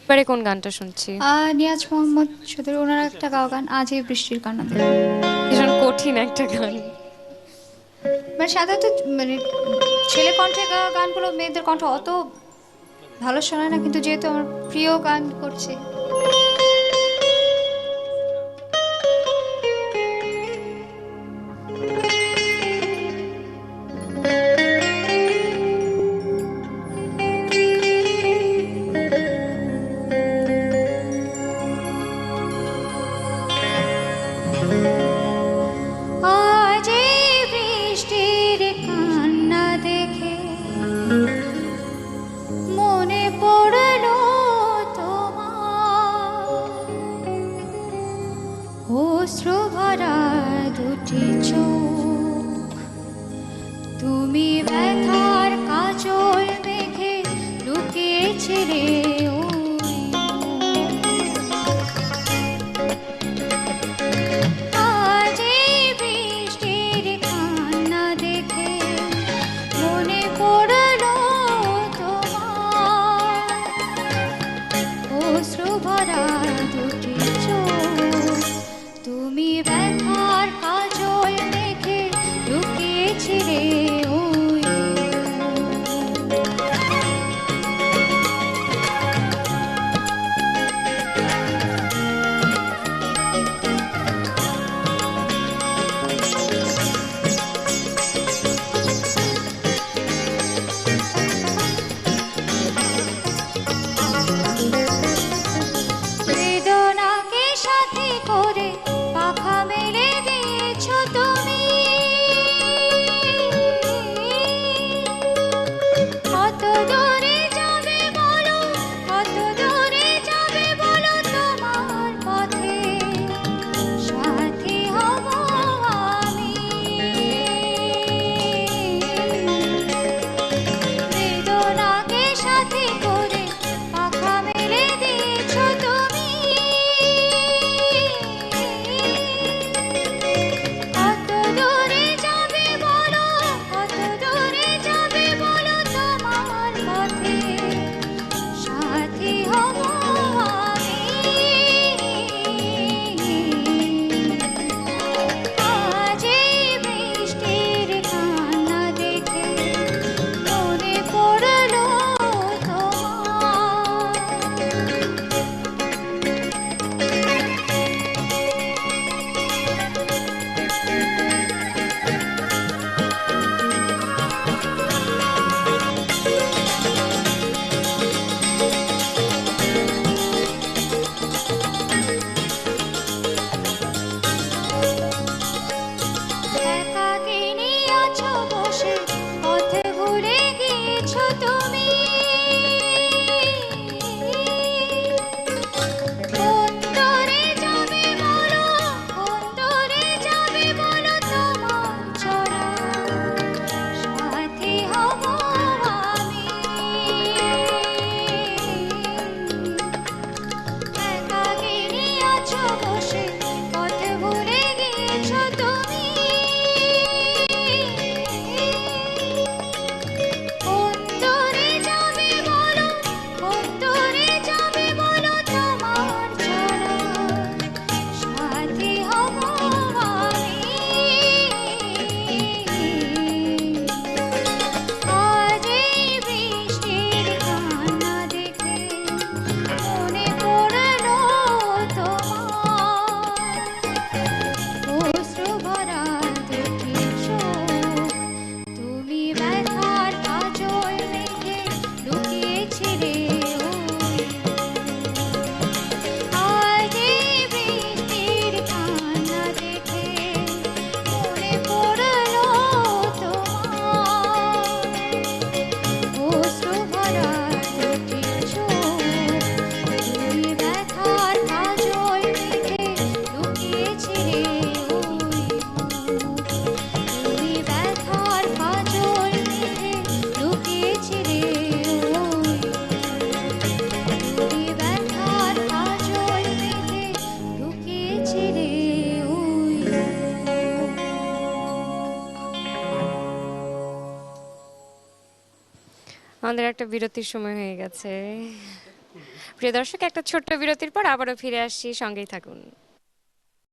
এবারে কোন গানটা শুনছি? নিয়াজ মোহাম্মদ চৌধুরী, ওনার একটা গাওয়া গান আজ এই বৃষ্টির কান্নাতে। ভীষণ কঠিন একটা গান। মানে সাধারণত মানে ছেলে কণ্ঠে গাওয়া গানগুলো মেয়েদের কণ্ঠ অত ভালো শোনায় না, কিন্তু যেহেতু আমার প্রিয় গান করছে। আজ এই বৃষ্টির কান্না দেখে মনে পড়লো তোমার, অশ্রু ভরা দুটি চোখ, তুমি ব্যথার কাজল মেঘে লুকিয়েছিলে ওই মুখ। আজ এই বৃষ্টির কান্না দেখে মনে পড়লো তোমার, অশ্রু ভরা দুটি চোখ, তুমি ব্যথার কাজল মেঘে লুকিয়েছিলে ওই বেদনাকে সাথী করে পাখা মেলে দিয়েছো তুমি, কত দূরে যাবে বলো, কত দূরে যাবে বলো, তোমার পথে সাথী হব আমি। বেদনাকে সাথী করে পাখা মেলে দিয়েছো তুমি, কত দূরে যাবে বলো, কত দূরে যাবে বলো, তোমার পথে সাথী হব আমি। আজ এই বৃষ্টির কান্না দেখে মনে পড়লো তোমার। একাকিনী আছো বসে, পথ ভুলে গিয়েছো তুমি, কোন দূরে যাবে বলো, কোন দূরে যাবে বলো, তোমার ছড়া সাথী হব আমি। একাকিনী আছো বসে, পথ ভুলে গিয়েছো তুমি, কোন দূরে যাবে বলো, কোন দূরে যাবে বলো, তোমার ছাড়া সাথী হব আমি। আজ এই বৃষ্টির কান্না দেখে মনে পড়লো তোমার, অশ্রু ভরা দুটি চোখ, তুমি ব্যথার কাজল মেঘে লুকিয়েছিলে ওই মুখ। আজ এই বৃষ্টির কান্না দেখে মনে পড়লো তোমার, অশ্রু ভরা দুটি চোখ, তুমি ব্যথার কাজল মেঘে লুকিয়েছিলে ওই মুখ। তুমি ব্যথার কাজল মেঘে লুকিয়েছিলে ওই মুখ। তুমি ব্যথার কাজল মেঘে লুকিয়েছিলে ওই মুখ। আমাদের একটা বিরতির সময় হয়ে গেছে। প্রিয় দর্শক, একটা ছোট্ট বিরতির পর আবারও ফিরে আসছি, সঙ্গেই থাকুন।